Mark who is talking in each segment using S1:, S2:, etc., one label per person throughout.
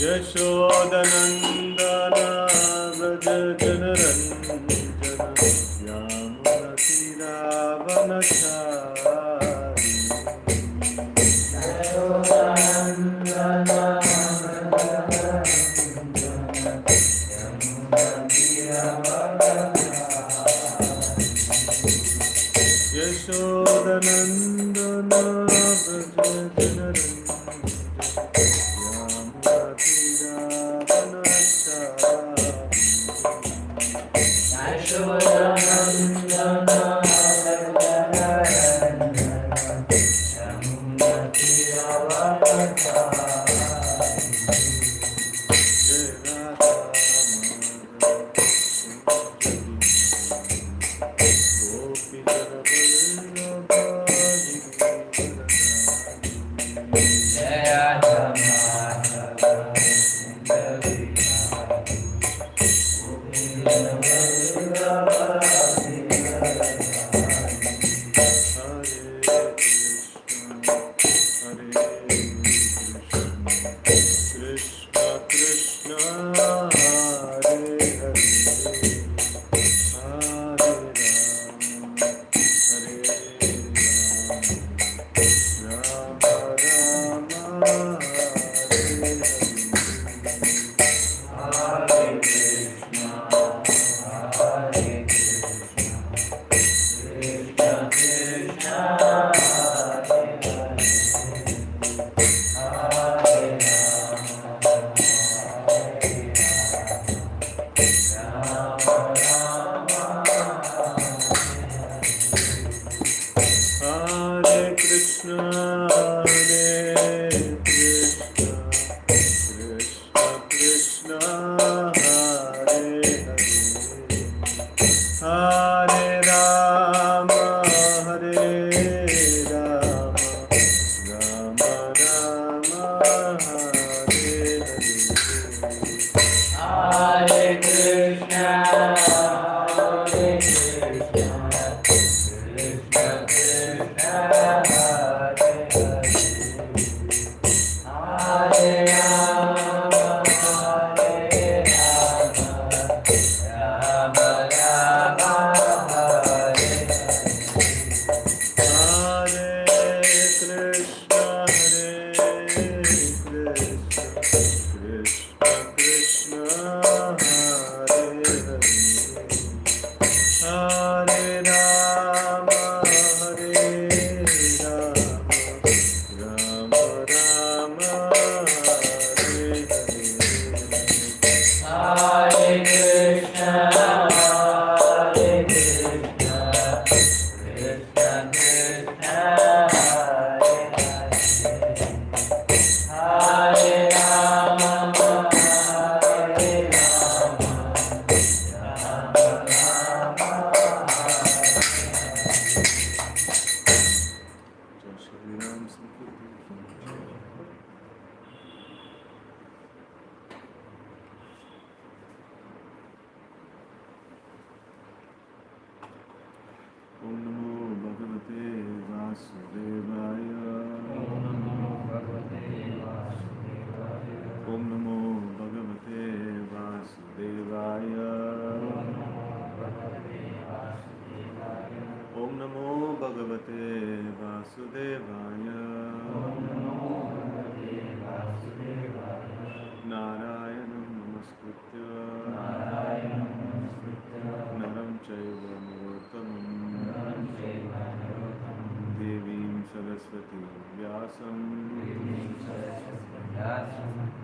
S1: Yashodanandana Vraja Janaranjana Yamunatiravanachari Yashodanandana Vraja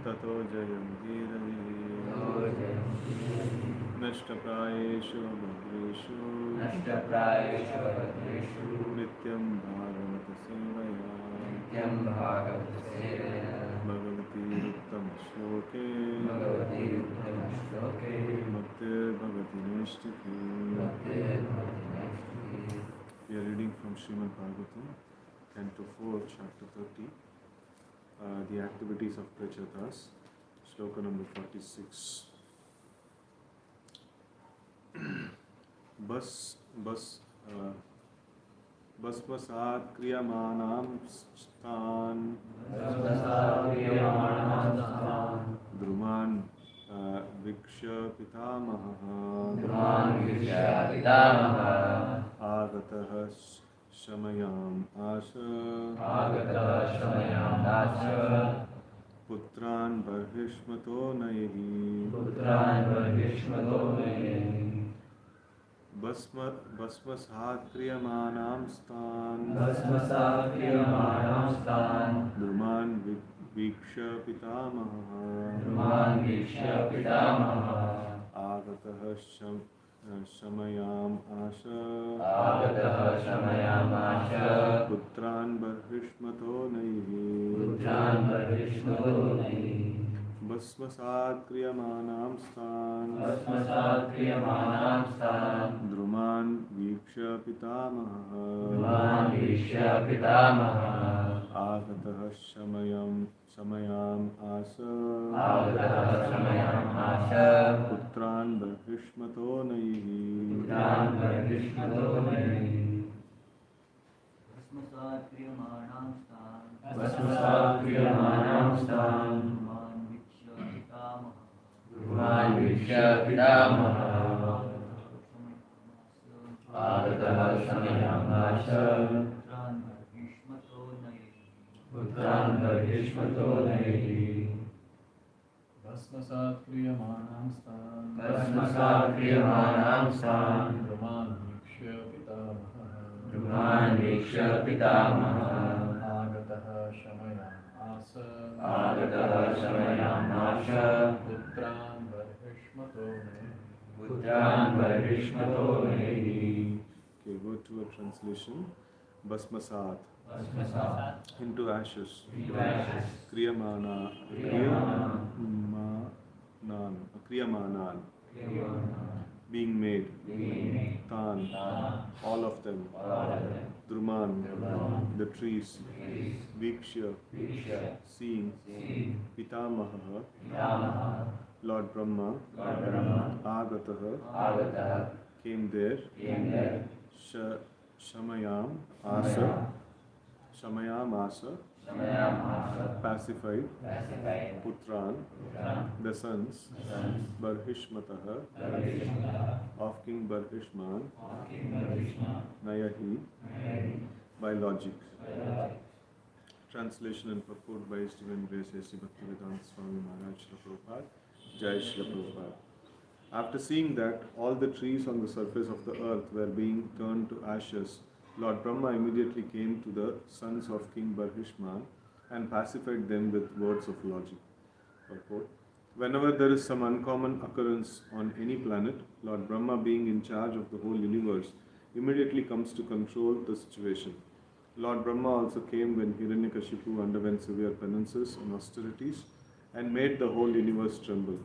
S1: ततो जयन्तीरवे नष्टप्रायेषु भद्रेषु नित्यं भागवत सेवया
S2: Nityam Bhagavata Sevaya
S1: Bhagavati Uttam Shloke
S2: Bhagavati Uttama Shloke
S1: Bhaktir Bhagavati Nishtaki.
S2: Bhaktir Bhagavati Nishti.
S1: We are reading from Srimad Bhagavatam, Canto 4, Chapter 30, the activities of Prachatas, Shloka number 46. Basmasat kriyamanam stan Druman Viksha Pitamaha Agatah Shamayam Asha Putran Barhishmato Nayahi Basmasat kriyamanam stan Druman Viksha Pitamaha Agatah Shamayam Asha Putran Barhishmato Nayahi Basmasat kriyamanam stan Druman Viksha Pitamaha Agatah Shamayam Asa Putran Barhishmato Nayihi
S3: Basmasat kriyamanam stan Druman Viksha Pitamaha Agatah Shamayam Asha Putran Barhishmato Nayahi
S4: Basmasat kriyamanam stan Druman Viksha Pitamaha Agatah Shamayam Asha Putran Barhishmato Nayahi.
S1: Okay, go to a translation. Basmasat into ashes. Kriyamanan being made. Tan all of them. Druman the trees. Vikshya seeing. Pitamaha Lord Brahma. Agatah came there. Shamayam Asa pacified. Putran the sons. Barhishmataha of King Barhishman. Nayahi by logic. Translation and purport by His Divine Grace Sri Bhaktivedanta Swami Maharaj Srila Prabhupada. Jai Srila Prabhupada. After seeing that all the trees on the surface of the earth were being turned to ashes, Lord Brahma immediately came to the sons of King Barhishman and pacified them with words of logic. Purport. Whenever there is some uncommon occurrence on any planet, Lord Brahma, being in charge of the whole universe, immediately comes to control the situation. Lord Brahma also came when Hiranyakashipu underwent severe penances and austerities and made the whole universe tremble.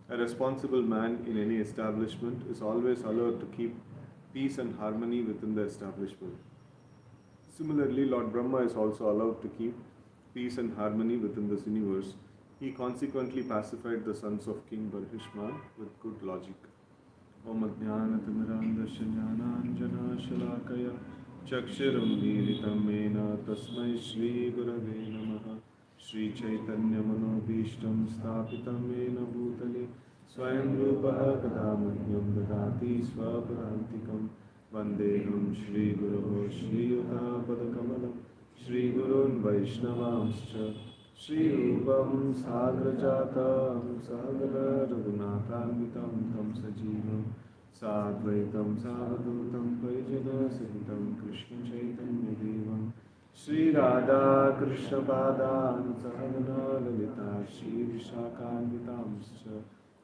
S1: A responsible man in any establishment is always allowed to keep peace and harmony within the establishment. Similarly, Lord Brahma is also allowed to keep peace and harmony within this universe. He consequently pacified the sons of King Barhishman with good logic. Om Ajnanatimirandasya Jnananjana Shalakaya Chakshiram Niritam Mena Tasmai Shri Gurave Namaha Shri Chaitanya Manobhishtam Sthapitam Mena Bhutale Swayam Rupaha Kadamahyam Dadati Swaparantikam Vandeham Shri Guru Shri Yuta Padakamalam Shri Gurun Vaishnavamscha Shri Rupam Sagrajatam Sagara Raghunathamitam Tam Sajivam Sadvaitam Savadutam Parijana Sahitam Krishna Chaitanya Devam Shri Radha Krishna Padan Sahagana Lalita Shri Vishakhanvitamscha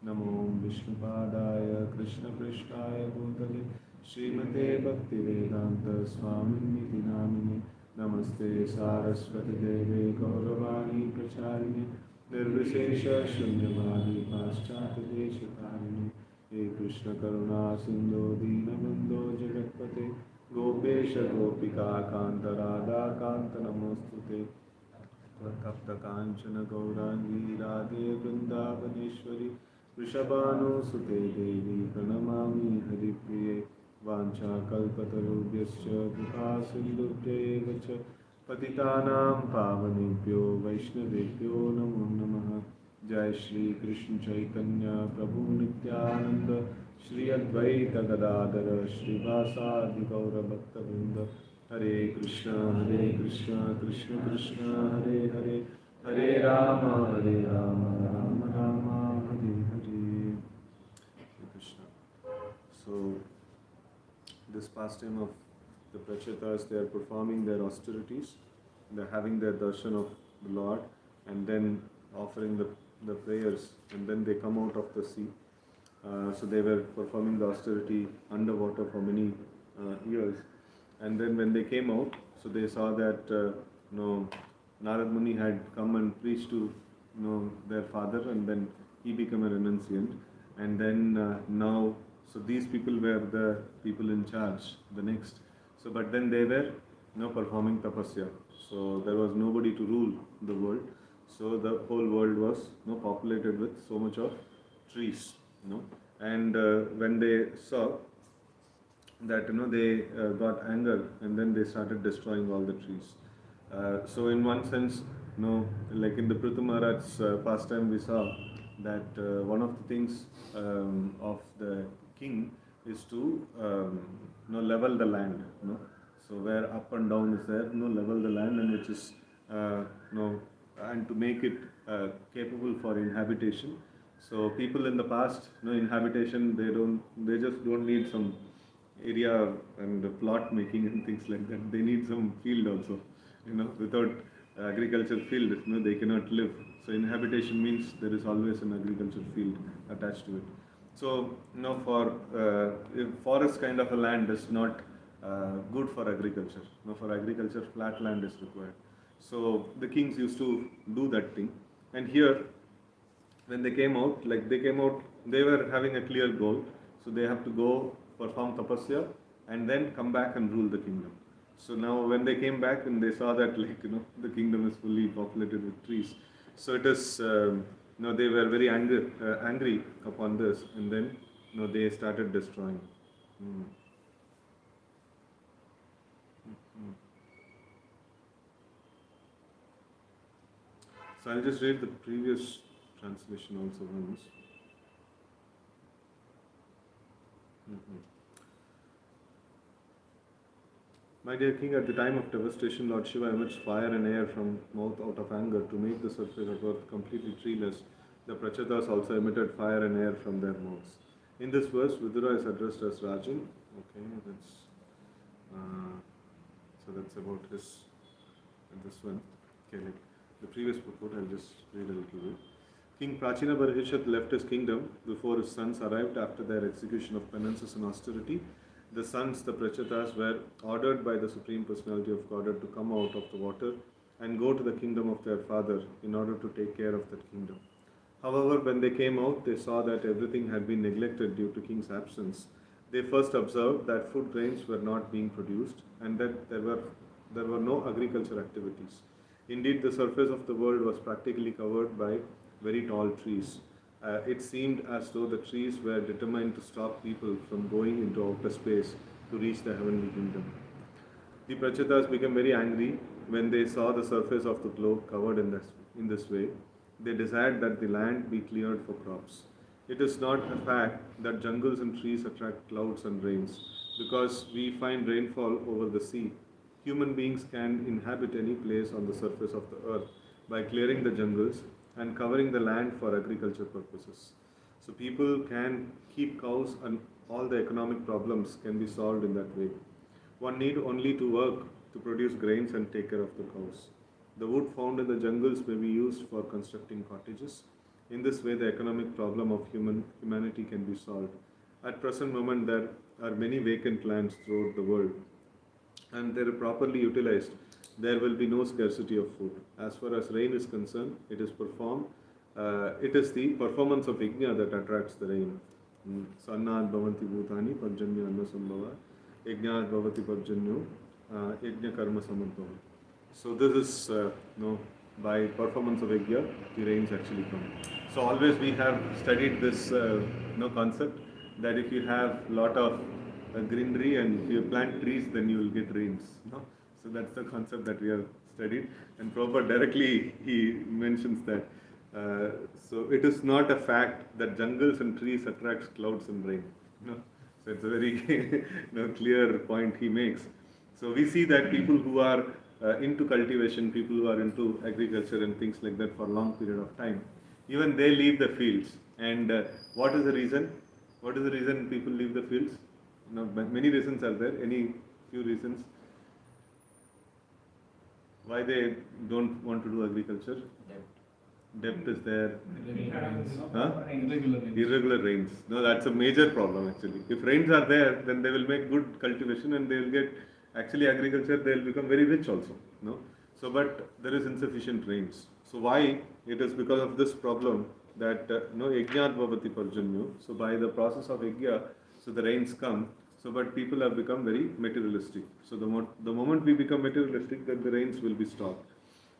S1: Namo Vishnupadaya Krishna Prishtaya Bhutale Srimate Bhaktivedanta Swamini Namine Namaste Saraswati Devi Gauravani Pracharine Nirvishesha Shunyamadi Paschati Deshatarine He Krishna Karuna Sindhu Deenabandhu Jagatpate Gopesha Gopika Kanta Radha Kanta Namostute Tapta Kanchana Gaurangi Radhe Vrindavaneshwari Vrishabhanu Sute Devi Pranamami Haripriye Vancha Kalpatarubhyascha Kripa Sindhubhya Vacha Patitanam Pavanebhyo Vaishnavebhyo Namo Namaha Jai Shri Krishna Chaitanya Prabhu Nityananda Shri Advaita Gadadhara Shri Vasadi Gaura Bhakta Vrinda Hare Krishna, Krishna Krishna, Hare Hare, Hare Rama, Rama Rama, Hare Hare. Hare Krishna. So, this pastime of the Prachetas, they are performing their austerities, they are having their darshan of the Lord, and then offering the prayers, and then they come out of the sea. So they were performing the austerity underwater for many years. And then when they came out, so they saw that Narad Muni had come and preached to their father, and then he became a renunciant. And then now, so these people were the people in charge, the next. So but then they were performing tapasya. So there was nobody to rule the world. So the whole world was populated with so much of trees. And when they saw that they got anger, and then they started destroying all the trees. So in one sense, like in the Prithu Maharaj's pastime, we saw that one of the things of the king is to level the land. So where up and down is there, level the land, and which is and to make it capable for inhabitation. So people in the past, inhabitation, they just don't need some area and plot making and things like that. They need some field also. Without agricultural field, they cannot live. So inhabitation means there is always an agricultural field attached to it. So for forest kind of a land is not good for agriculture. For agriculture, flat land is required. So the kings used to do that thing. And here, when they came out, they were having a clear goal. So they have to go perform tapasya and then come back and rule the kingdom. So now when they came back and they saw that the kingdom is fully populated with trees. So it is, they were very angry upon this, and then they started destroying. So I'll just read the previous translation also once. My dear king, at the time of devastation, Lord Shiva emits fire and air from mouth out of anger to make the surface of earth completely treeless. The Prachetas also emitted fire and air from their mouths. In this verse, Vidura is addressed as Rajan. Okay, that's about his and this one. Okay, like the previous purport, I'll just read a little bit. King Prachina Barhishat left his kingdom before his sons arrived after their execution of penances and austerity. The sons, the Prachetas, were ordered by the Supreme Personality of Godhead to come out of the water and go to the kingdom of their father in order to take care of that kingdom. However, when they came out, they saw that everything had been neglected due to king's absence. They first observed that food grains were not being produced and that there were no agriculture activities. Indeed, the surface of the world was practically covered by very tall trees. It seemed as though the trees were determined to stop people from going into outer space to reach the heavenly kingdom. The Prachetas became very angry when they saw the surface of the globe covered in this way. They desired that the land be cleared for crops. It is not a fact that jungles and trees attract clouds and rains. Because we find rainfall over the sea, human beings can inhabit any place on the surface of the earth by clearing the jungles and covering the land for agriculture purposes. So people can keep cows and all the economic problems can be solved in that way. One need only to work to produce grains and take care of the cows. The wood found in the jungles may be used for constructing cottages. In this way, the economic problem of humanity can be solved. At present moment, there are many vacant lands throughout the world, and they are properly utilized. there will be no scarcity of food. As far as rain is concerned, it is performed. It is the performance of yajna that attracts the rain. Sannad bhavanti bhutani parjanya anna sambhava yajnad bhavati parjanyo yajna karma samudbhava. So this is by performance of yajna, the rains actually come. So always we have studied this concept that if you have lot of greenery and if you plant trees, then you will get rains. So that's the concept that we have studied. And Prabhupada directly he mentions that. So it is not a fact that jungles and trees attracts clouds and rain. So it's a very clear point he makes. So we see that people who are into cultivation, people who are into agriculture and things like that for a long period of time, even they leave the fields. And what is the reason? What is the reason people leave the fields? Many reasons are there. Any few reasons why they don't want to do agriculture? Depth is there. Irregular rains. No, that's a major problem actually. If rains are there, then they will make good cultivation and they will get actually agriculture. They will become very rich also. So, but there is insufficient rains. So why? It is because of this problem that yajnat bhavati parjanyo. So by the process of yajna, so the rains come. So but people have become very materialistic. So the moment we become materialistic, then the rains will be stopped.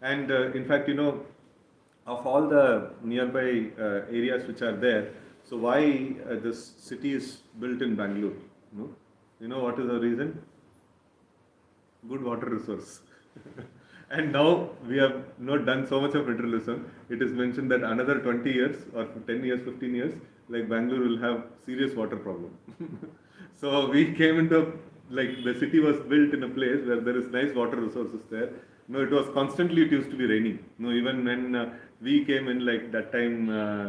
S1: And in fact, of all the nearby areas which are there, so why this city is built in Bangalore? What is the reason? Good water resource. And now we have not done so much of materialism. It is mentioned that another 20 years or 10 years, 15 years, like Bangalore will have serious water problem. So we came into, like the city was built in a place where there is nice water resources there. It was constantly, it used to be raining. Even when we came in like that time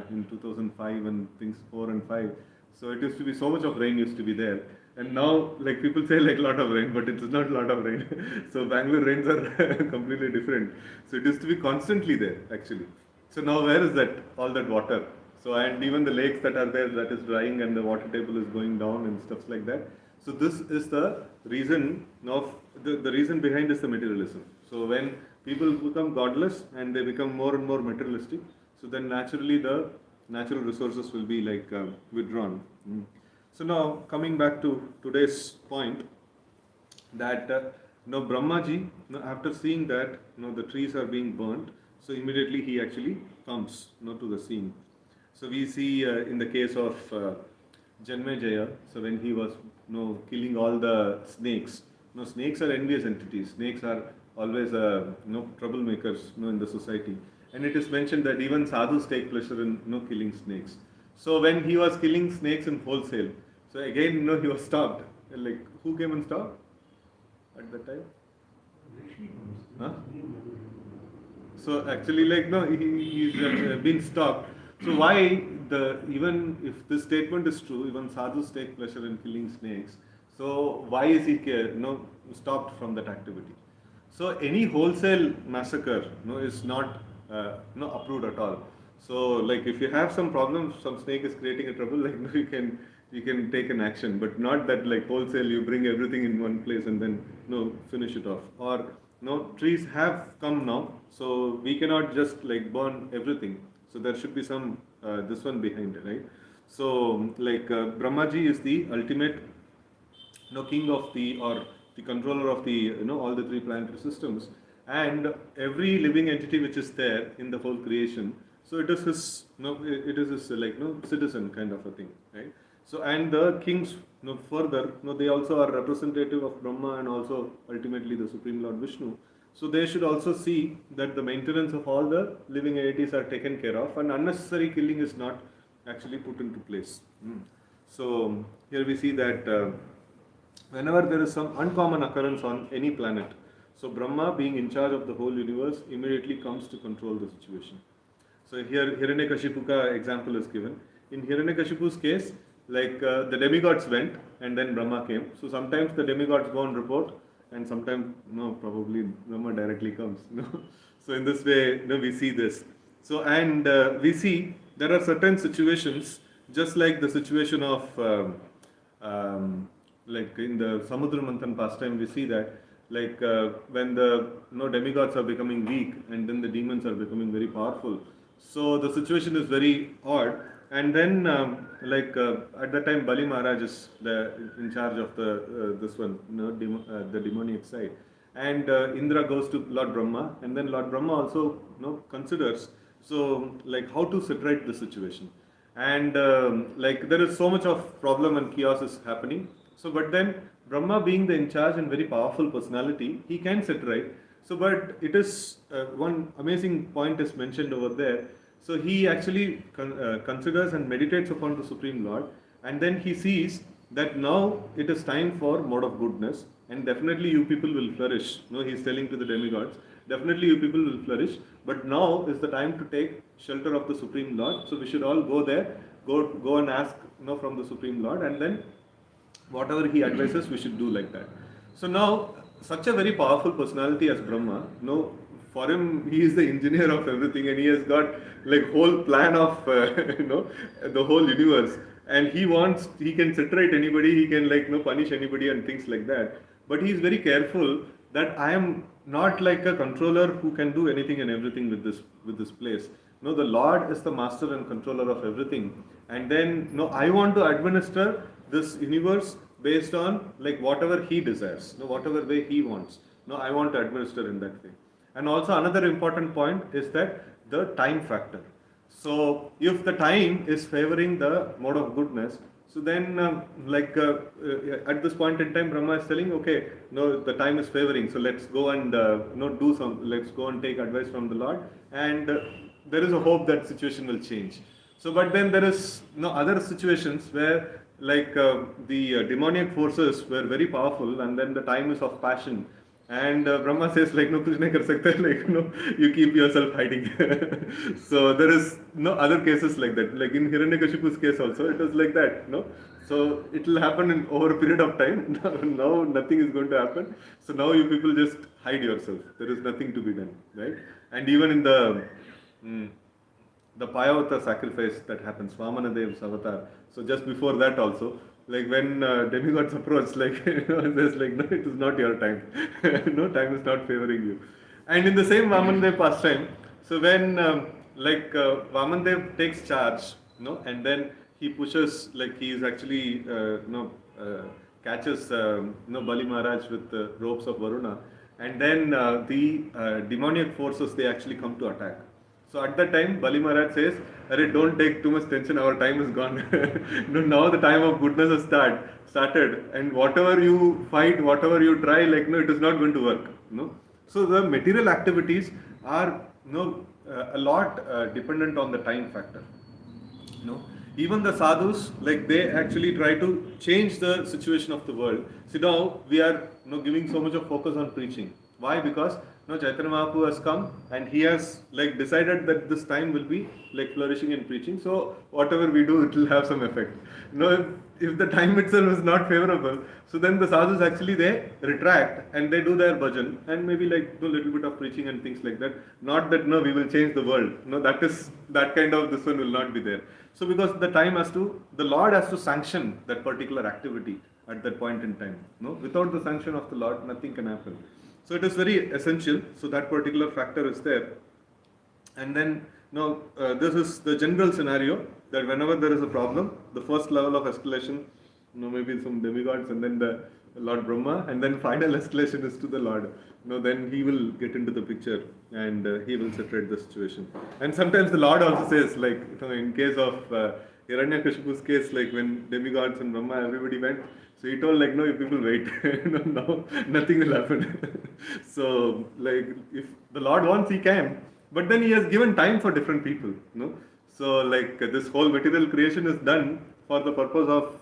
S1: in 2005 and things 4 and 5. So it used to be so much of rain used to be there. And now like people say like lot of rain, but it is not a lot of rain. So Bangalore rains are completely different. So it used to be constantly there actually. So now where is that, all that water? So and even the lakes that are there, that is drying and the water table is going down and stuff like that. So this is the reason of, the reason behind is the materialism. So when people become godless and they become more and more materialistic, so then naturally the natural resources will be like withdrawn. So now coming back to today's point, that Brahmaji, after seeing that the trees are being burnt, so immediately he actually comes to the scene. So we see in the case of Janmejaya, so when he was killing all the snakes. Snakes are envious entities. Snakes are always troublemakers in the society. And it is mentioned that even sadhus take pleasure in killing snakes. So when he was killing snakes in wholesale, so again he was stopped. Like who came and stopped at that time? Huh? So actually he's been stopped. So why even if this statement is true, even sadhus take pleasure in killing snakes. So why is he stopped from that activity? So any wholesale massacre is not approved at all. So like if you have some problem, some snake is creating a trouble, like you can take an action, but not that like wholesale you bring everything in one place and then finish it off. Or trees have come now, so we cannot just like burn everything. So there should be some this one behind it, right? So like Brahmaji is the ultimate king of the controller of the all the 3 planetary systems, and every living entity which is there in the whole creation. So it is his it is his citizen kind of a thing, right? So and the kings further they also are representative of Brahma and also ultimately the Supreme Lord Vishnu. So they should also see that the maintenance of all the living entities are taken care of and unnecessary killing is not actually put into place. So here we see that whenever there is some uncommon occurrence on any planet, so Brahma, being in charge of the whole universe, immediately comes to control the situation. So here Hiranyakashipu's example is given. In Hiranyakashipu's case, like the demigods went and then Brahma came. So sometimes the demigods go on report and sometimes probably Brahma directly comes. So in this way we see this. So and we see there are certain situations, just like the situation of like in the Samudra Manthan pastime, we see that like when the demigods are becoming weak and then the demons are becoming very powerful. So the situation is very odd. And then at that time Bali Maharaj is in charge of the this one, the demoniac side. And Indra goes to Lord Brahma, and then Lord Brahma also considers, so like how to separate the situation. And like there is so much of problem and chaos is happening. So but then Brahma, being the in charge and very powerful personality, he can separate. So but it is one amazing point is mentioned over there. So he actually considers and meditates upon the Supreme Lord, and then he sees that now it is time for mode of goodness, and definitely you people will flourish. He's telling to the demigods, definitely you people will flourish, but now is the time to take shelter of the Supreme Lord. So we should all go there, go and ask from the Supreme Lord, and then whatever he advises, we should do like that. So now, such a very powerful personality as Brahma, for him, he is the engineer of everything, and he has got like whole plan of the whole universe, and he can separate anybody, he can punish anybody and things like that. But he is very careful that I am not like a controller who can do anything and everything with this place. No, the Lord is the master and controller of everything, and then I want to administer this universe based on like whatever he desires, whatever way he wants. I want to administer in that way. And also another important point is that the time factor. So if the time is favoring the mode of goodness, so then at this point in time, Brahma is telling, okay, the time is favoring, so let's go and let's go and take advice from the Lord, and there is a hope that situation will change. So but then there is other situations where the demoniac forces were very powerful, and then the time is of passion. And Brahma says no, kuch nahi kar sakta, you keep yourself hiding. So there is no other cases like that. Like in Hiranyakashipu's case also, it was like that. So it will happen over a period of time. Now nothing is going to happen. So now you people just hide yourself. There is nothing to be done, right? And even in the Payavata sacrifice that happens, Vamana Dev's avatar. So just before that also, like when demigods approach, says no, it is not your time. No, time is not favoring you. And in the same Vamandev pastime, so when Vamandev takes charge, and then he pushes, he is actually catches Bali Maharaj with the ropes of Varuna, and then the demoniac forces, they actually come to attack. So at that time, Bali Maharaj says, "Arey, don't take too much tension. Our time is gone. Now the time of goodness has started, and whatever you fight, whatever you try, it is not going to work. So the material activities are a lot dependent on the time factor. Even the sadhus, they actually try to change the situation of the world. See, now we are giving so much of focus on preaching. Why? Because Chaitanya Mahaprabhu has come, and he has decided that this time will be flourishing in preaching. So whatever we do, it will have some effect. If the time itself is not favorable, so then the sadhus actually they retract and they do their bhajan and maybe do a little bit of preaching and things like that. Not that we will change the world. That kind of this one will not be there. So because the Lord has to sanction that particular activity at that point in time. Without the sanction of the Lord, nothing can happen. So it is very essential. So that particular factor is there. And then this is the general scenario that whenever there is a problem, the first level of escalation, maybe some demigods, and then the Lord Brahma, and then final escalation is to the Lord. Then he will get into the picture and he will separate the situation. And sometimes the Lord also says, in case of Hiranyakashipu's case, when demigods and Brahma, everybody went. So he told no, you people wait. No, nothing will happen. So if the Lord wants, he can. But then he has given time for different people. So this whole material creation is done for the purpose of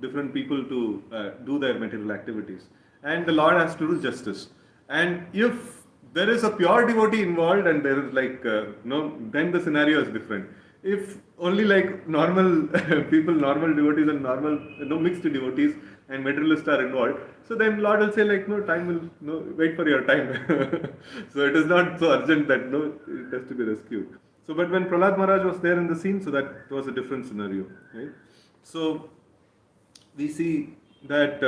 S1: different people to do their material activities. And the Lord has to do justice. And if there is a pure devotee involved and there is then the scenario is different. If only normal people, normal devotees and normal mixed devotees and materialists are involved, so then Lord will say no, time will wait for your time. So it is not so urgent that it has to be rescued. So but when Prahlad Maharaj was there in the scene, so that was a different scenario, right? So we see that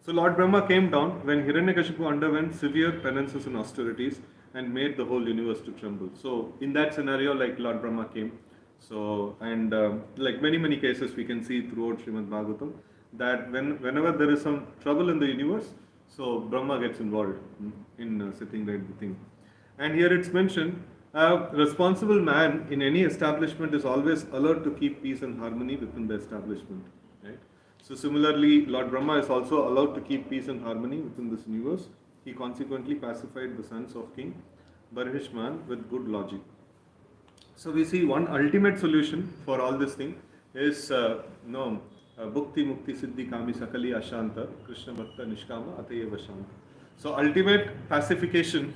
S1: So Lord Brahma came down when Hiranyakashipu underwent severe penances and austerities and made the whole universe to tremble. So in that scenario, like Lord Brahma came. So and like many cases we can see throughout Srimad Bhagavatam that whenever there is some trouble in the universe, so Brahma gets involved in setting right the thing. And here it's mentioned, a responsible man in any establishment is always alert to keep peace and harmony within the establishment. Right? So similarly, Lord Brahma is also allowed to keep peace and harmony within this universe. He consequently pacified the sons of King Barhishman with good logic. So we see one ultimate solution for all this thing is Bhukti Mukti Siddhi Kami Sakali Ashanta Krishna Bhakta Nishkama Atayeva Shanta. So ultimate pacification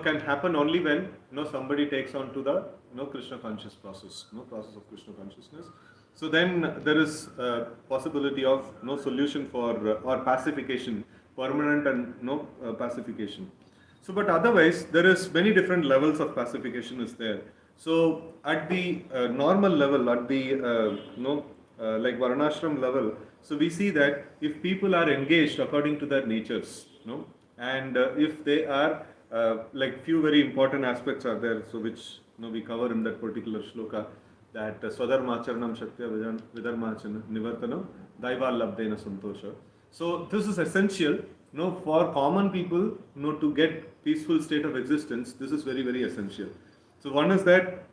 S1: can happen only when somebody takes on to the Krishna conscious process, process of Krishna consciousness. So then there is a possibility of solution for or pacification, permanent and pacification. So but otherwise there is many different levels of pacification is there. So at the normal level, at the like Varnashram level, so we see that if people are engaged according to their natures, and if they are like few very important aspects are there, so which we cover in that particular shloka, that Swadharmacharanam Shaktya Vidarmachana Nivartanam Daiva Labdena Santosha. So this is essential for common people to get peaceful state of existence. This is very essential. So one is that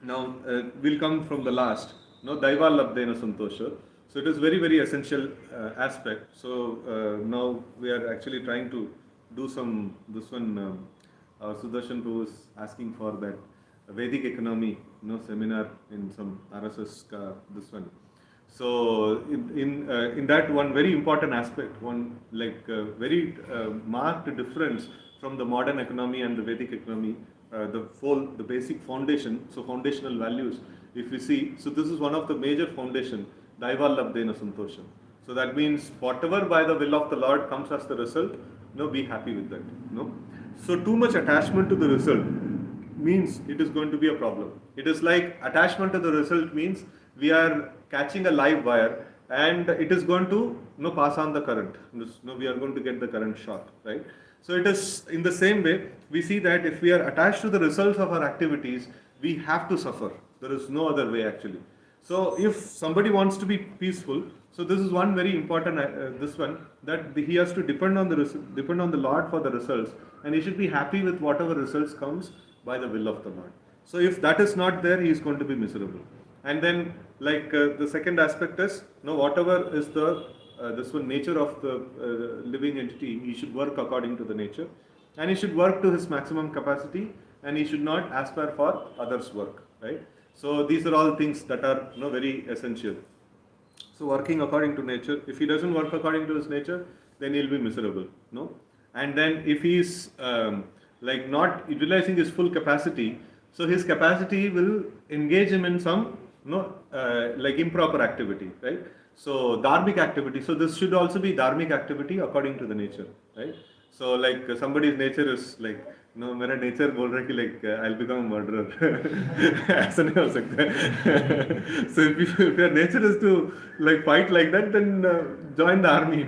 S1: now will come from the last, Daiva Labdena Santosha. So it is very essential aspect. So now we are actually trying to do this one. Sudarshan Prabhu is asking for that Vedic economy seminar in some RSS this one. So in that one very important aspect, one like very marked difference from the modern economy and the Vedic economy, the basic foundation, so foundational values, if you see, so this is one of the major foundation, Daiva Labdena Santosha. So that means whatever by the will of the Lord comes as the result, be happy with that. So too much attachment to the result means it is going to be a problem. It is like attachment to the result means we are catching a live wire and it is going to pass on the current. We are going to get the current shock, right? So it is in the same way, we see that if we are attached to the results of our activities, we have to suffer. There is no other way actually. So if somebody wants to be peaceful, so this is one very important, this one, that he has to depend on the Lord for the results, and he should be happy with whatever results comes by the will of the Lord. So if that is not there, he is going to be miserable. And then like the second aspect is, whatever is the this one nature of the living entity, he should work according to the nature, and he should work to his maximum capacity, and he should not aspire for others' work, right? So these are all things that are very essential. So working according to nature, if he doesn't work according to his nature, then he'll be miserable, and then if he's like not utilizing his full capacity, so his capacity will engage him in some like improper activity, right? So dharmic activity, so this should also be dharmic activity according to the nature, right? So like somebody's nature is like मेरा nature बोल रहा है कि like I'll become a murderer. ऐसा नहीं हो सकता. So if your nature is to like fight like that, then join the army,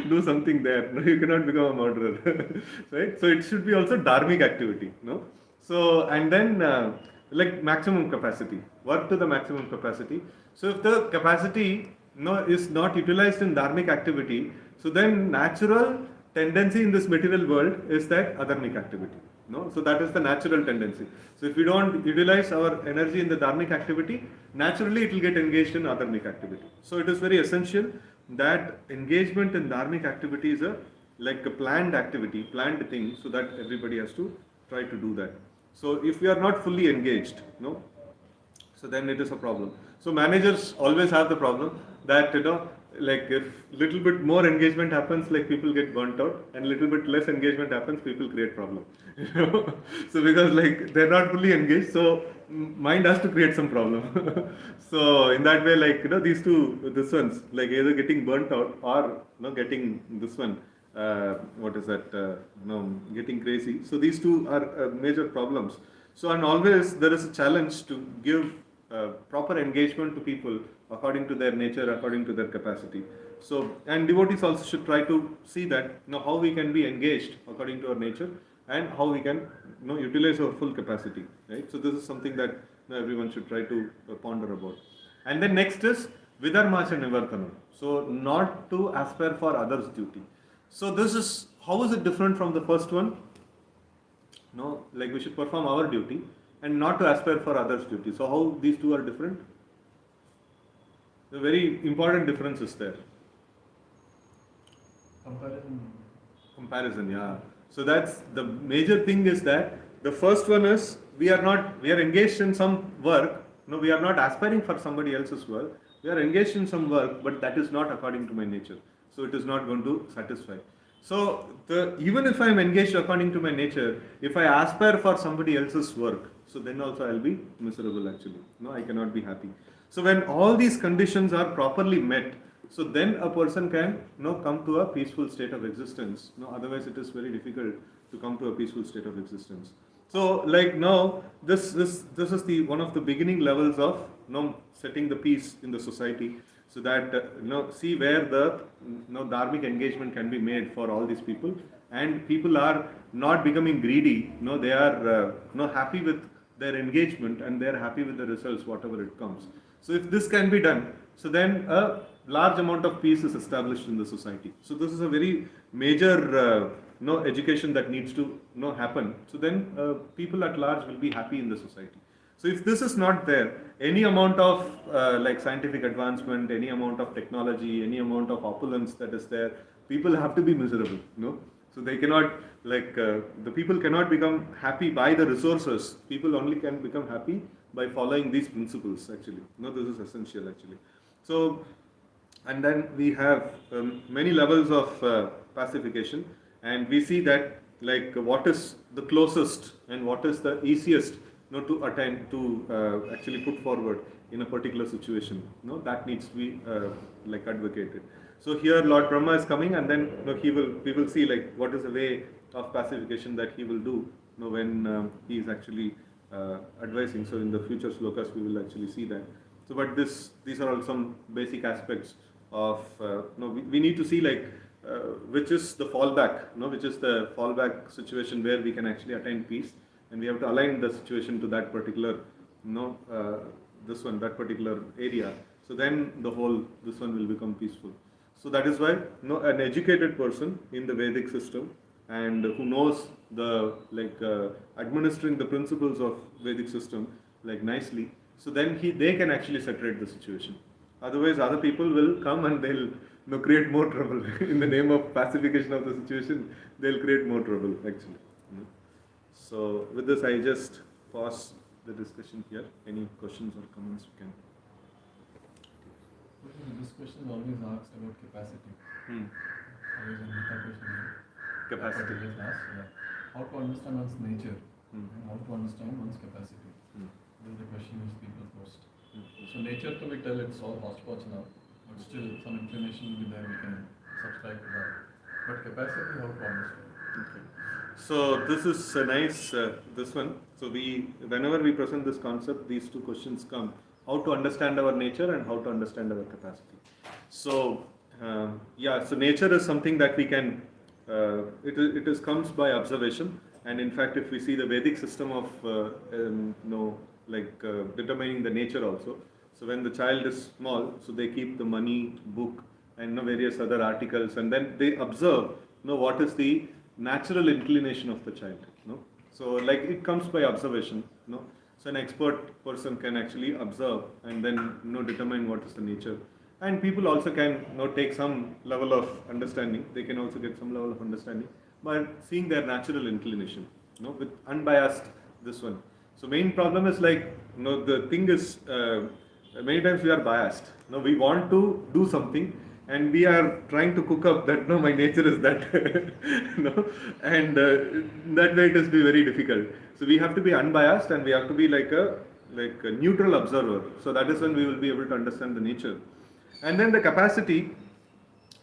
S1: do something there. You cannot become a murderer, right? So it should be also dharmic activity, So and then like maximum capacity, work to the maximum capacity. So if the capacity is not utilized in dharmic activity, so then natural tendency in this material world is that adharmic activity. So that is the natural tendency. So if we don't utilize our energy in the dharmic activity, naturally it will get engaged in adharmic activity. So it is very essential that engagement in dharmic activity is like a planned activity, planned thing, so that everybody has to try to do that. So if we are not fully engaged, so then it is a problem. So managers always have the problem that like if little bit more engagement happens, like people get burnt out, and little bit less engagement happens, people create problem. So because like they're not fully engaged, so mind has to create some problem. So in that way, like this ones, like either getting burnt out or getting this one, getting crazy. So these two are major problems. So and always there is a challenge to give proper engagement to people according to their nature, according to their capacity. So, and devotees also should try to see that, how we can be engaged according to our nature and how we can, utilize our full capacity, right? So this is something that everyone should try to ponder about. And then next is Vidarmacha Nivartanam. So not to aspire for others' duty. So this is, how is it different from the first one? No, like we should perform our duty and not to aspire for others' duty. So how these two are different? The very important difference is there. Comparison, yeah. So that's the major thing, is that the first one is we are engaged in some work. No, we are not aspiring for somebody else's work. We are engaged in some work, but that is not according to my nature. So it is not going to satisfy. So even if I am engaged according to my nature, if I aspire for somebody else's work, so then also I will be miserable actually. No, I cannot be happy. So when all these conditions are properly met, so then a person can come to a peaceful state of existence. Otherwise it is very difficult to come to a peaceful state of existence. So like now this is the one of the beginning levels of setting the peace in the society, so that see where the dharmic engagement can be made for all these people, and people are not becoming greedy. They are happy with their engagement, and they are happy with the results whatever it comes. So if this can be done, so then a large amount of peace is established in the society. So this is a very major education that needs to happen. So then people at large will be happy in the society. So if this is not there, any amount of like scientific advancement, any amount of technology, any amount of opulence that is there, people have to be miserable. So they cannot, like the people cannot become happy by the resources. People only can become happy by following these principles actually. This is essential actually. So, and then we have many levels of pacification, and we see that like what is the closest and what is the easiest to attain, to actually put forward in a particular situation. That needs to be like advocated. So here Lord Brahma is coming, and then we will see like what is the way of pacification that he will do when he is actually advising. So in the future slokas we will actually see that. So but these are all some basic aspects of we need to see like which is the fallback, which is the fallback situation where we can actually attain peace, and we have to align the situation to that particular that particular area. So then this one will become peaceful. So that is why an educated person in the Vedic system, and who knows the administering the principles of Vedic system like nicely, so then they can actually separate the situation. Otherwise other people will come and they'll create more trouble. In the name of pacification of the situation, they'll create more trouble actually. So with this I just pause the discussion here. Any questions or comments you can.
S4: This question is always asked about capacity. Always in Gita question.
S1: Capacity.
S4: Always asked, how to understand one's nature and how to understand one's capacity. This is the question which people post. So nature, to be tell it's all hotchpotch now, but still some inclination will be there, we can subscribe to that. But capacity, how to understand?
S1: Okay. So this is a nice this one. So whenever we present this concept, these two questions come: how to understand our nature and how to understand our capacity. So so nature is something that we can. It comes by observation, and in fact, if we see the Vedic system of determining the nature also. So when the child is small, so they keep the money, book, and various other articles, and then they observe what is the natural inclination of the child. So like it comes by observation. So an expert person can actually observe and then determine what is the nature. And people also can take some level of understanding. They can also get some level of understanding by seeing their natural inclination, with unbiased this one. So main problem is like the thing is many times we are biased. We want to do something, and we are trying to cook up that my nature is that, and that way it is be very difficult. So we have to be unbiased, and we have to be like a neutral observer. So that is when we will be able to understand the nature. And then the capacity,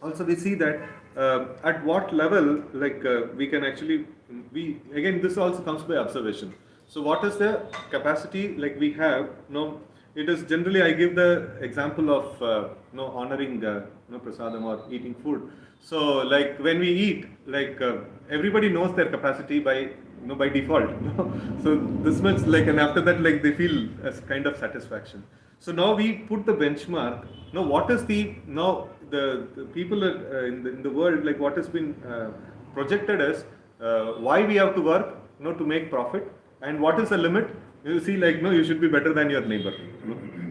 S1: also we see that at what level we can actually, again this also comes by observation. So what is the capacity we have? It is generally, I give the example of honoring prasadam or eating food. So like when we eat, like everybody knows their capacity by by default. So this much like, and after that like they feel as kind of satisfaction. So now we put the benchmark. Now what is the people in the world, like what has been projected as why we have to work, to make profit, and what is the limit? You see, like no, you should be better than your neighbor.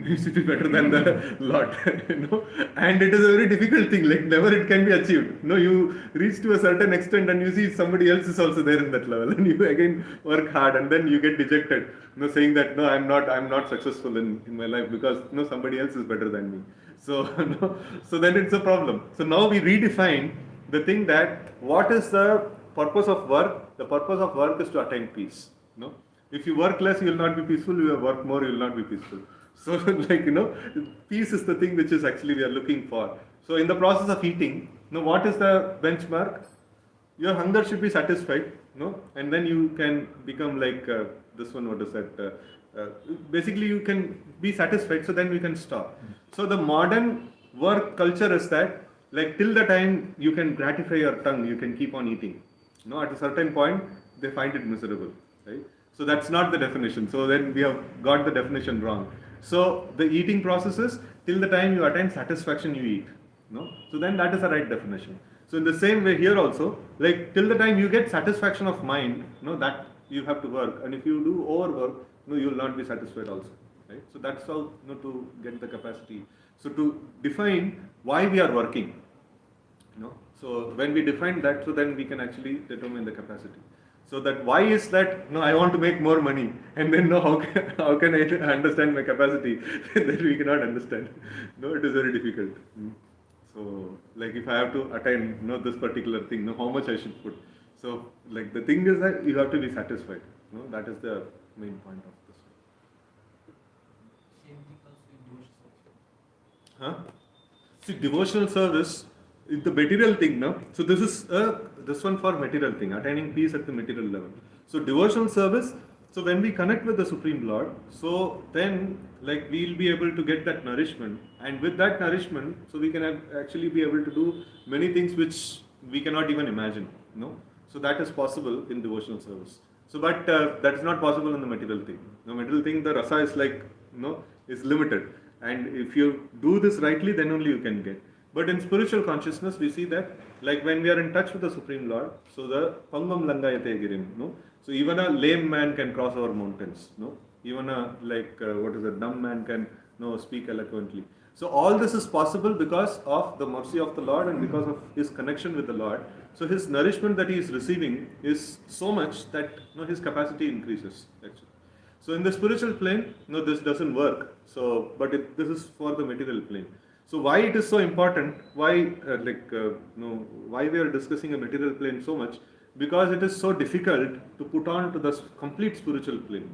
S1: You should be better than the Lord. And it is a very difficult thing. Like never it can be achieved. You reach to a certain extent, and you see somebody else is also there in that level, and you again work hard, and then you get dejected. Saying that no, I'm not successful in my life because somebody else is better than me. So so then it's a problem. So now we redefine the thing that what is the purpose of work? The purpose of work is to attain peace. If you work less, you will not be peaceful. You work more, you will not be peaceful. So like peace is the thing which is actually we are looking for. So in the process of eating, what is the benchmark? Your hunger should be satisfied, and then you can become like this one. What is that? Basically, you can be satisfied. So then we can stop. So the modern work culture is that like till the time you can gratify your tongue, you can keep on eating. At a certain point, they find it miserable, right? So that's not the definition. So then we have got the definition wrong. So the eating process is till the time you attain satisfaction, you eat. So then that is the right definition. So in the same way here also, like till the time you get satisfaction of mind, that you have to work. And if you do overwork, you will not be satisfied also, right? So that's how to get the capacity. So to define why we are working, so when we define that, so then we can actually determine the capacity. So that why is that, I want to make more money, and then how can I understand my capacity? That we cannot understand. It is very difficult. So like if I have to attain this particular thing, how much I should put. So like the thing is that you have to be satisfied. That is the main point of this.
S5: Same thing also in devotional service.
S1: Huh? See, devotional service is the material thing, no? So this is this one for material thing, attaining peace at the material level. So devotional service, so when we connect with the Supreme Lord, so then like we'll be able to get that nourishment, and with that nourishment, so we can actually be able to do many things which we cannot even imagine, So that is possible in devotional service. So but that is not possible in the material thing. The material thing, the rasa is like, is limited, and if you do this rightly, then only you can get. But in spiritual consciousness, we see that, like when we are in touch with the Supreme Lord, so the Pangam Langayate Girim, so even a lame man can cross over mountains, even a dumb man can speak eloquently. So all this is possible because of the mercy of the Lord and because of his connection with the Lord. So his nourishment that he is receiving is so much that his capacity increases actually. So in the spiritual plane, this doesn't work. So, but this is for the material plane. So why it is so important? Why why we are discussing a material plane so much? Because it is so difficult to put on to the complete spiritual plane.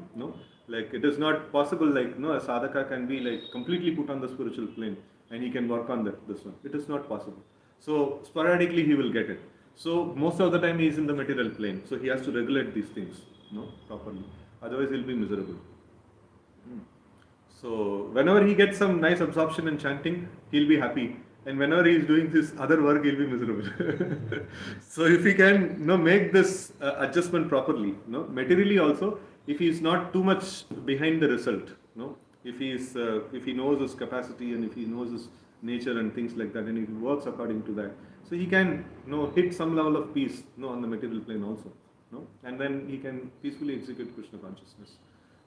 S1: Like it is not possible. Like a sadhaka can be like completely put on the spiritual plane and he can work on this one. It is not possible. So sporadically he will get it. So most of the time he is in the material plane. So he has to regulate these things, properly. Otherwise he'll be miserable. So whenever he gets some nice absorption in chanting, he'll be happy. And whenever he is doing this other work, he'll be miserable. So if he can make this adjustment properly, materially also, if he is not too much behind the result, if he knows his capacity and if he knows his nature and things like that, and if he works according to that, so he can hit some level of peace on the material plane also, and then he can peacefully execute Krishna consciousness.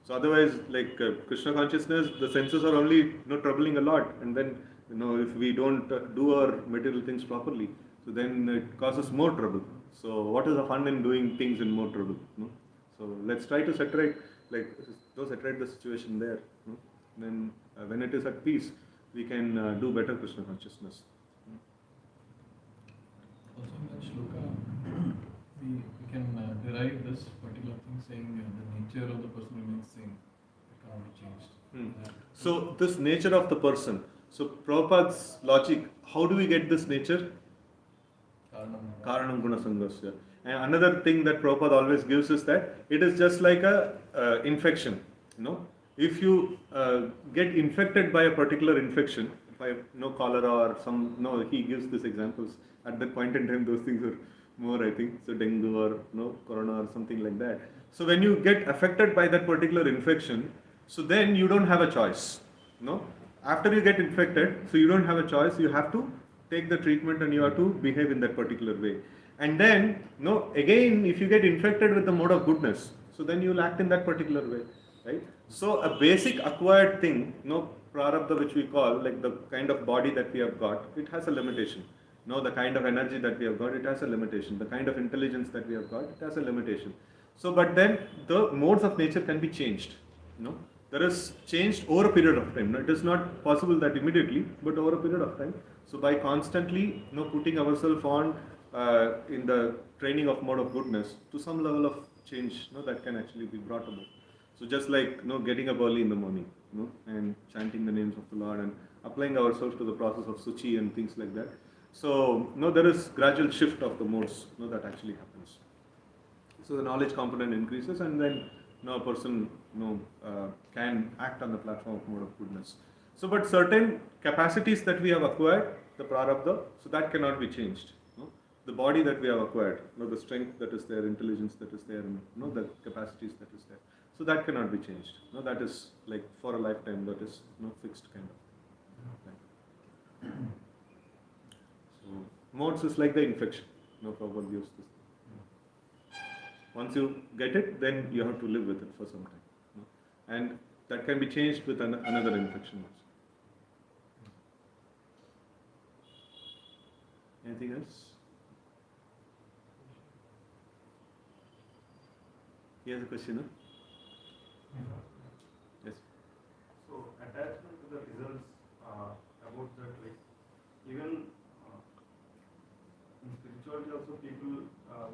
S1: So otherwise, like Krishna consciousness, the senses are only troubling a lot, and then if we don't do our material things properly, so then it causes more trouble. So what is the fun in doing things in more trouble? So let's try to separate the situation there. Then when it is at peace, we can do better Krishna consciousness.
S4: Also in that shloka, we can derive this particular thing saying the nature of the person remains same. It cannot be changed.
S1: So this nature of the person. So Prabhupada's logic, how do we get this nature? Karanam Guna Sangasya. And another thing that Prabhupada always gives is that it is just like a infection. If you get infected by a particular infection, no cholera or some, no, he gives these examples. At that point in time, those things are more, I think, so dengue or no corona or something like that. So when you get affected by that particular infection, so then you don't have a choice, no. After you get infected, so you don't have a choice. You have to take the treatment and you have to behave in that particular way. And then, no, again, if you get infected with the mode of goodness, so then you'll act in that particular way, right? So a basic acquired thing, no, prarabdha, which we call like the kind of body that we have got, it has a limitation. No, the kind of energy that we have got, it has a limitation. The kind of intelligence that we have got, it has a limitation. So, but then the modes of nature can be changed. No, there is changed over a period of time. No, it is not possible that immediately, but over a period of time. So, by constantly, putting ourselves on in the training of mode of goodness to some level of change, that can actually be brought about. So, just like getting up early in the morning, and chanting the names of the Lord and applying ourselves to the process of suchi and things like that. So, there is gradual shift of the modes, that actually happens. So the knowledge component increases, and then a person can act on the platform of mode of goodness. So, but certain capacities that we have acquired, the prarabdha, so that cannot be changed. The body that we have acquired, the strength that is there, intelligence that is there, and the capacities that is there. So that cannot be changed. That is like for a lifetime. That is fixed kind of. So modes is like the infection. Prabhupada gives this. Once you get it, then you have to live with it for some time. And that can be changed with another infection also. Anything else? Here's a question. Yes.
S5: So attachment to the results about that, like even in spirituality also people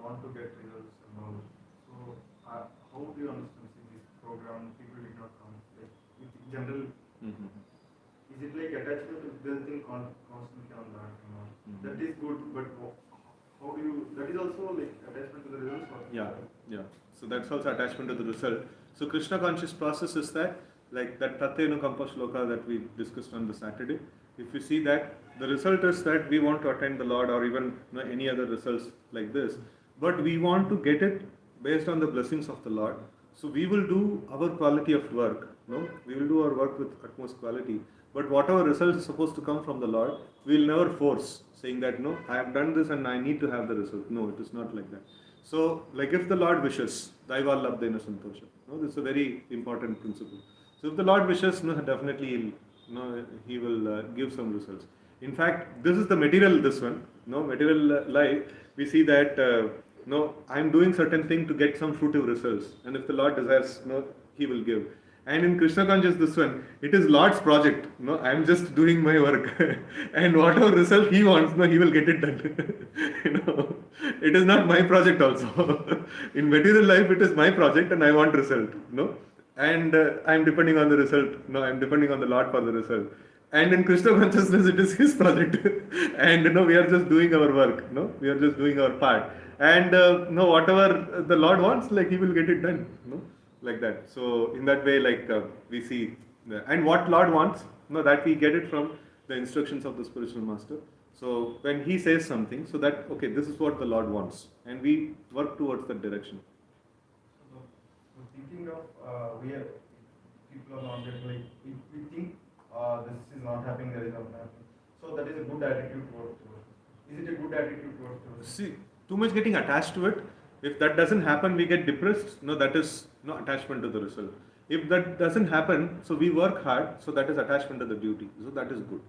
S5: want to get results and all. So how do you understand this program? People did not come. Like in general, is it like attachment to building constantly on that? That is good, but how do you? That is also like attachment to the results. Or
S1: Yeah. So that's also attachment to the result. So Krishna conscious process is that, like that Tatyanukampa shloka that we discussed on the Saturday. If you see that, the result is that we want to attain the Lord or even any other results like this, but we want to get it based on the blessings of the Lord. So we will do our quality of work. We will do our work with utmost quality. But whatever result is supposed to come from the Lord, we will never force, saying that I have done this and I need to have the result. No, it is not like that. So, like if the Lord wishes, Daiva labdena santosha. This is a very important principle. So, if the Lord wishes, definitely He will give some results. In fact, this is the material. This one, material life. We see that I am doing certain thing to get some fruitive results, and if the Lord desires, He will give. And in Krishna conscious, this one, it is Lord's project. I am just doing my work, and whatever result He wants, He will get it done. It is not my project also. In material life, it is my project, and I want result. And I am depending on the result. I am depending on the Lord for the result. And in Krishna consciousness, it is His project, and we are just doing our work. We are just doing our part, and whatever the Lord wants, like He will get it done. Like that. So in that way, like we see, and what Lord wants, that we get it from the instructions of the spiritual master. So when he says something, so that okay, this is what the Lord wants, and we work towards that direction.
S5: So thinking of we are people are not getting like we think this is not happening, there is not happening. So that is a good attitude towards it. Is it a good attitude towards it?
S1: See, too much getting attached to it. If that doesn't happen, we get depressed. That is attachment to the result. If that doesn't happen, so we work hard. So that is attachment to the duty. So that is good.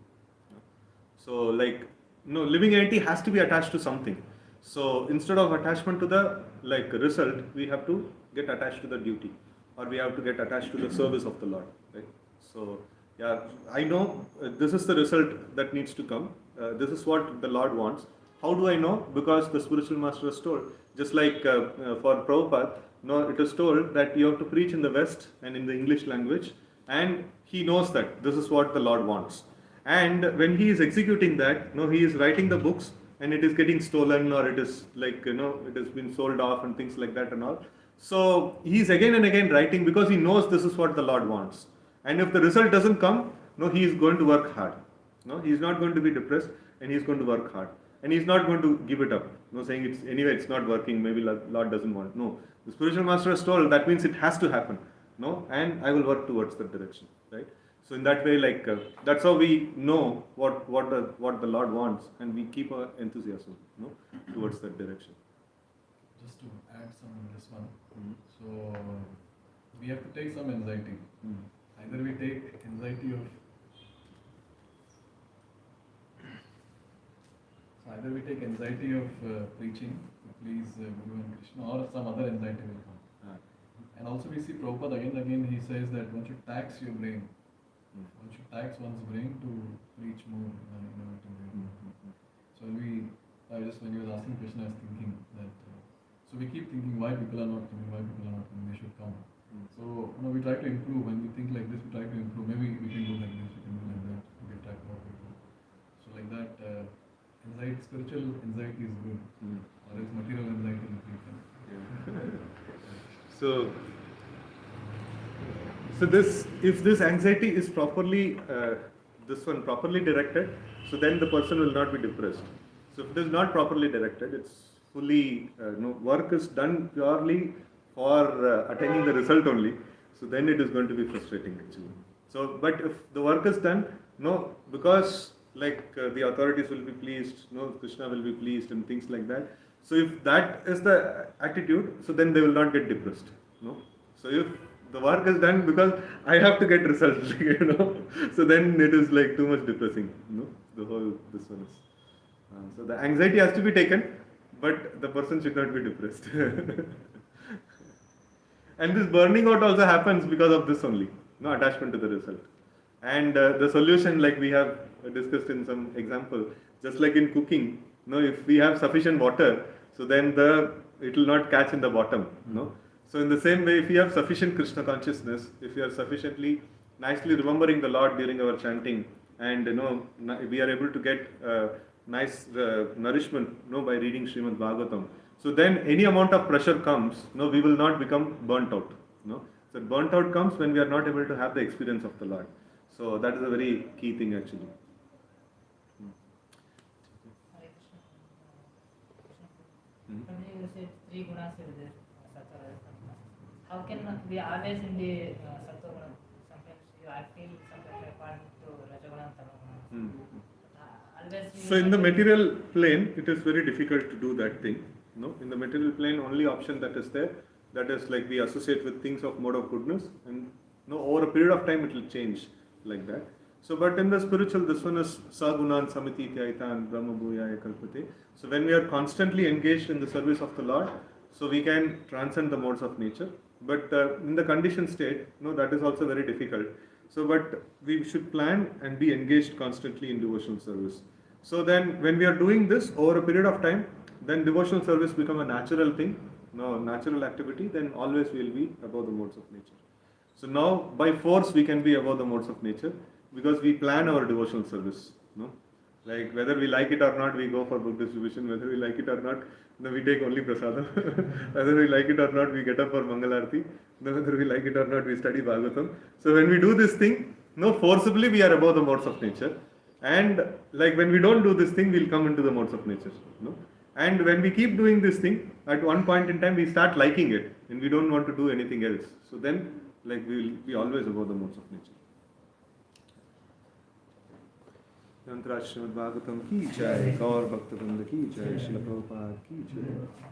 S1: So like, living entity has to be attached to something. So instead of attachment to the result, we have to get attached to the duty, or we have to get attached to the service of the Lord. Right? So yeah, I know this is the result that needs to come. This is what the Lord wants. How do I know? Because the spiritual master has told. Just like for Prabhupada, it is told that you have to preach in the West and in the English language, and he knows that this is what the Lord wants. And when he is executing that, he is writing the books, and it is getting stolen, or it is like it has been sold off and things like that and all. So he is again and again writing because he knows this is what the Lord wants. And if the result doesn't come, he is going to work hard. No, he's not going to be depressed, and he's going to work hard, and he's not going to give it up. No, saying it's anyway, it's not working. Maybe Lord doesn't want. No, the spiritual master has told that means it has to happen. No, and I will work towards that direction. Right. So in that way, like that's how we know what the Lord wants, and we keep our enthusiasm, no, towards that direction.
S4: Just to add some on this one. So we have to take some anxiety. Either we take anxiety of preaching to please Guru and Krishna, or some other anxiety will come. And also we see Prabhupada again and again, he says that one should tax your brain. One should tax one's brain to preach more in an innovative way. So when he was asking Krishna, I was thinking that, so we keep thinking why people are not coming, they should come. So we try to improve. When we think like this, we try to improve. Maybe we can do like this, we can do like that, we can track more people. So like that, anxiety, spiritual anxiety is good, or else material anxiety is good.
S1: So this, if this anxiety is properly, properly directed, so then the person will not be depressed. So if it is not properly directed, it's fully, work is done purely for attaining the result only. So then it is going to be frustrating actually. So, but if the work is done, because like the authorities will be pleased, Krishna will be pleased and things like that. So if that is the attitude, so then they will not get depressed. So if the work is done because I have to get results, so then it is like too much depressing. The whole this one is. So the anxiety has to be taken, but the person should not be depressed. And this burning out also happens because of this only, attachment to the result. And the solution, like we have discussed in some example, just like in cooking, if we have sufficient water, so then it will not catch in the bottom. So in the same way, if we have sufficient Krishna consciousness, if we are sufficiently nicely remembering the Lord during our chanting, and we are able to get nice nourishment, by reading Srimad Bhagavatam. So then any amount of pressure comes, we will not become burnt out. So burnt out comes when we are not able to have the experience of the Lord. So that is a very key thing actually.
S6: Prabhuji, you said 3 gunas are there, sattva, rajas, tamas. How can we always in the sattva guna? Sometimes I feel sometimes I fall to rajaguna and tamaguna. Always.
S1: So in the material plane, it is very difficult to do that thing. In the material plane, only option that is there, that is like we associate with things of mode of goodness, and over a period of time it will change like that. So, but in the spiritual, this one is Sagunan Samiti Tyaitan Brahma Bhuyaya Kalpate. So, when we are constantly engaged in the service of the Lord, so we can transcend the modes of nature. But in the conditioned state, that is also very difficult. So, but we should plan and be engaged constantly in devotional service. So, then when we are doing this over a period of time, then devotional service become a natural thing, natural activity, then always we will be above the modes of nature. So now by force we can be above the modes of nature because we plan our devotional service. Like whether we like it or not, we go for book distribution. Whether we like it or not, we take only prasadam. Whether we like it or not, we get up for Mangalarti. Whether we like it or not, we study Bhagavatam. So when we do this thing, forcibly we are above the modes of nature. And like when we don't do this thing, we'll come into the modes of nature. And when we keep doing this thing, at one point in time we start liking it and we don't want to do anything else. So then like we will be always above the modes of nature. Yantra Srimad Bhagavatam ki jai, Gaur Bhakta Vrinda ki jai, Srila Prabhupada ki jai.